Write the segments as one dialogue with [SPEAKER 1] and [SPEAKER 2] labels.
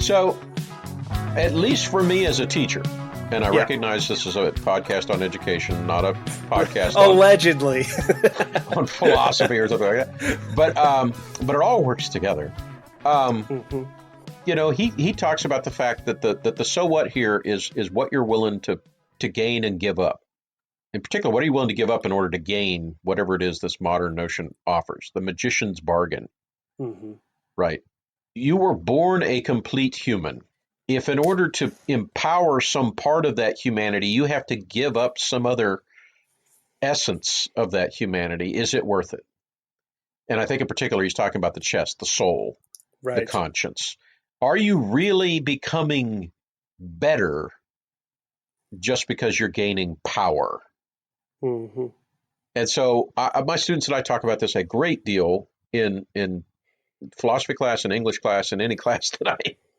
[SPEAKER 1] So, at least for me as a teacher, and I recognize this is a podcast on education, not a podcast
[SPEAKER 2] allegedly
[SPEAKER 1] on philosophy or something like that. But it all works together. You know, he talks about the fact that the so what here is what you're willing to gain and give up. In particular, what are you willing to give up in order to gain whatever it is this modern notion offers? The magician's bargain. Right. You were born a complete human. If in order to empower some part of that humanity, you have to give up some other essence of that humanity, is it worth it? And I think in particular, he's talking about the chest, the soul, the conscience. Are you really becoming better just because you're gaining power? And so my students and I talk about this a great deal in philosophy class and English class and any class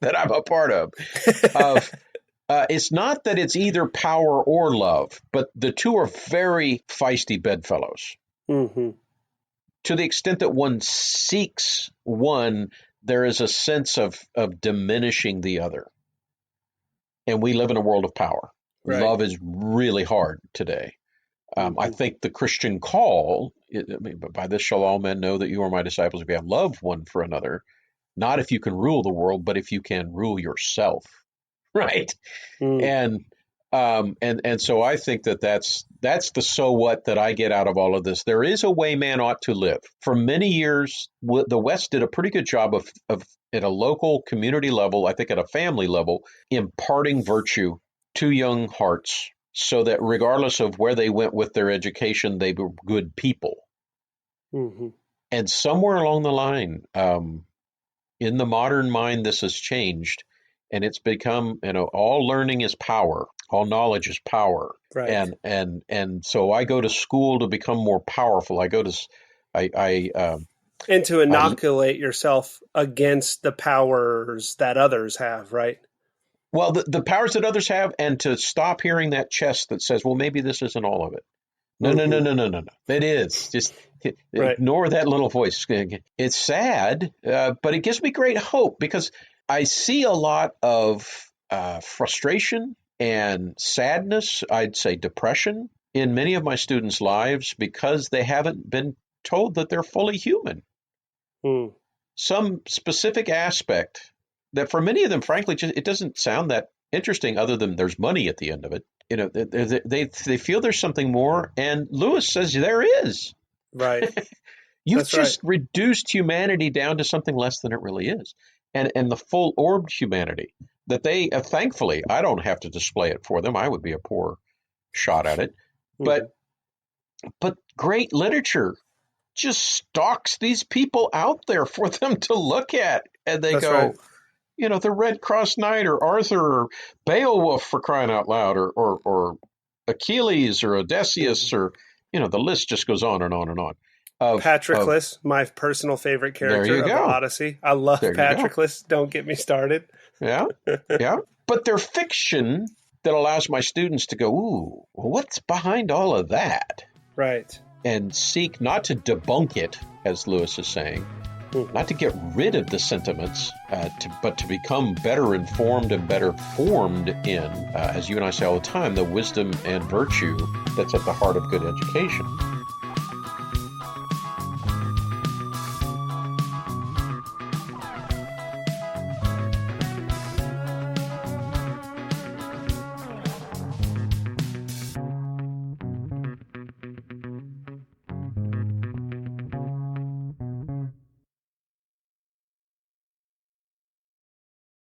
[SPEAKER 1] that I'm a part of. It's not that it's either power or love, but the two are very feisty bedfellows. To the extent that one seeks one, there is a sense of diminishing the other. And we live in a world of power. Love is really hard today. I think the Christian call, by this shall all men know that you are my disciples if you have love one for another, not if you can rule the world, but if you can rule yourself, right? And so I think that's the so what that I get out of all of this. There is a way man ought to live. For many years, the West did a pretty good job of at a local community level, I think at a family level, imparting virtue to young hearts, so that regardless of where they went with their education, they were good people. And somewhere along the line, in the modern mind, this has changed, and it's become, all learning is power, all knowledge is power. And so I go to school to become more powerful. I go to,
[SPEAKER 2] and to inoculate yourself against the powers that others have, right?
[SPEAKER 1] Well, the powers that others have, and to stop hearing that chest that says, well, maybe this isn't all of it. No. It is. Just ignore that little voice. It's sad, but it gives me great hope because I see a lot of frustration and sadness, I'd say depression, in many of my students' lives because they haven't been told that they're fully human. Some specific aspect that for many of them, frankly, it doesn't sound that interesting other than there's money at the end of it. They feel there's something more. And Lewis says there is.
[SPEAKER 2] Right.
[SPEAKER 1] You've just reduced humanity down to something less than it really is. And the full orbed humanity that they, thankfully, I don't have to display it for them. I would be a poor shot at it. But great literature just stalks these people out there for them to look at. And they go, the Red Cross Knight or Arthur or Beowulf, for crying out loud, or Achilles or Odysseus, or, the list just goes on and on and on.
[SPEAKER 2] Patroclus, my personal favorite character of the Odyssey. I love Patroclus. Don't get me started.
[SPEAKER 1] Yeah. But they're fiction that allows my students to go, ooh, well, what's behind all of that?
[SPEAKER 2] Right.
[SPEAKER 1] And seek not to debunk it, as Lewis is saying, not to get rid of the sentiments, but to become better informed and better formed in, as you and I say all the time, the wisdom and virtue that's at the heart of good education.